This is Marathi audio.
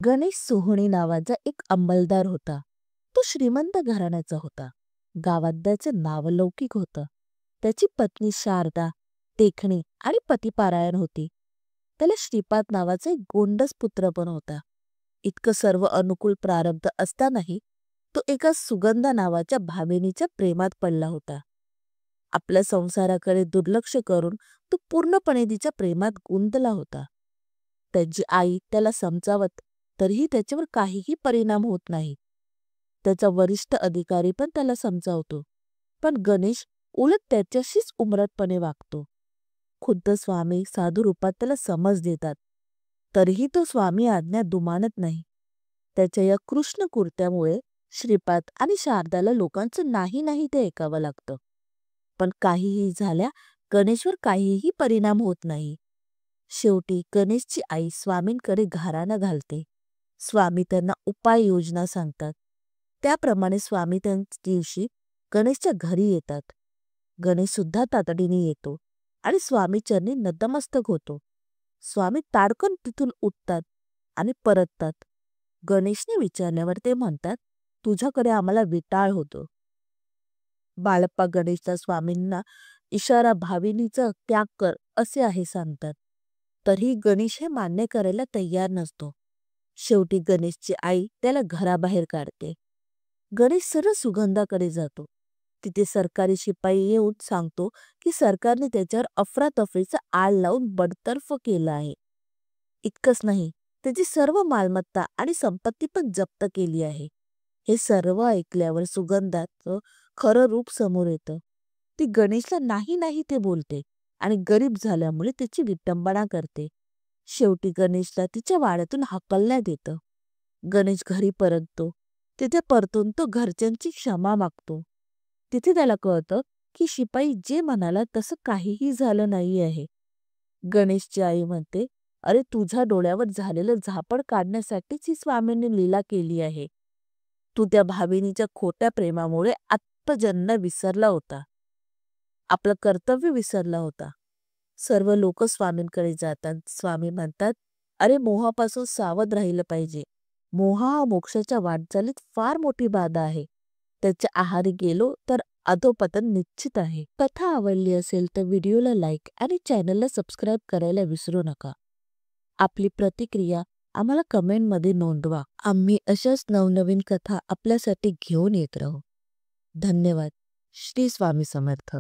गणेश सोहणी नावाचा एक अंमलदार होता. तो श्रीमंत घराण्याचा होता. गावात त्याचे नावलौकिक होतं. त्याची पत्नी शारदा देखणी आणि पतिपारायण होती. त्याला श्रीपाद नावाचा एक गोंडस पुत्र पण होता. इतकं सर्व अनुकूल प्रारब्ध असतानाही तो एका सुगंधा नावाच्या भामिनीच्या प्रेमात पडला होता. आपल्या संसाराकडे दुर्लक्ष करून तो पूर्णपणे तिच्या प्रेमात गुंतला होता. त्याची आई त्याला समजावत तरीही त्याच्यावर काहीही परिणाम होत नाही. त्याचा वरिष्ठ अधिकारी पण त्याला समजावतो, पण गणेश उलट त्याच्याशीच उमरटपणे वागतो. खुद्द स्वामी साधू रूपात त्याला समज देतात, तरीही तो स्वामी आज्ञा दुमानत नाही. त्याच्या या कृष्ण कुर्त्यामुळे श्रीपाद आणि शारदाला लोकांचं नाही नाही ते ऐकावं लागतं. पण काहीही झाल्या गणेशवर काहीही परिणाम होत नाही. शेवटी गणेशची आई स्वामींकडे घाराणं घालते. स्वामी त्यांना उपाययोजना सांगतात. त्याप्रमाणे स्वामी त्या दिवशी गणेशच्या घरी येतात. गणेश सुद्धा तातडीने येतो आणि स्वामी चरणी नतमस्तक होतो. स्वामी ताडकन तिथून उठतात आणि परततात. गणेशने विचारल्यावर ते म्हणतात, तुझ्याकडे आम्हाला विटाळ होतो. बाळप्पा गणेशच्या स्वामींना इशारा भाविनीचा त्याग कर असे आहे सांगतात. तरीही गणेश हे मान्य करायला तयार नसतो. शेवटी गणेशची आई त्याला घराबाहेर काढते. गणेश सरळ सुगंधाकडे जातो. तिथे सरकारी शिपाई येऊन सांगतो की सरकारने त्याच्यावर अफरातफरीचा आळ लावून बडतर्फ केलं आहे. इतकंच नाही, त्याची सर्व मालमत्ता आणि संपत्ती पण जप्त केली आहे. हे सर्व ऐकल्यावर सुगंधाचं खरं रूप समोर येतं. ती गणेशला नाही नाही ते बोलते आणि गरीब झाल्यामुळे त्याची विटंबना करते. शेवटी गणेशला तिच्या वाड्यातून हाकलण्यात येतं. गणेश घरी परततो. तिथे परतून तो घरच्यांची क्षमा मागतो. तिथे त्याला कळतं की शिपाई जे म्हणाला तसं काहीही झालं नाही आहे. गणेशची आई म्हणते, अरे तुझ्या डोळ्यावर झालेलं झापड काढण्यासाठीच ही स्वामींनी लीला केली आहे. तू त्या भाविनीच्या खोट्या प्रेमामुळे आत्मजन्म विसरला होता. आपलं कर्तव्य विसरला होता. सर्व लोक स्वामींकडे जातात. स्वामी म्हणतात, अरे मोहापासून सावध राहिलं पाहिजे. मोह हा मोक्षाच्या वाटचालीत फार मोठी बाधा आहे. त्याच्या आहारी गेलो तर अधोपतन निश्चित आहे. कथा आवडली असेल तर व्हिडिओला लाईक आणि चॅनलला सबस्क्राईब करायला विसरू नका. आपली प्रतिक्रिया आम्हाला कमेंटमध्ये नोंदवा. आम्ही अशाच नवनवीन कथा आपल्यासाठी घेऊन येत राहू. धन्यवाद. श्री स्वामी समर्थ.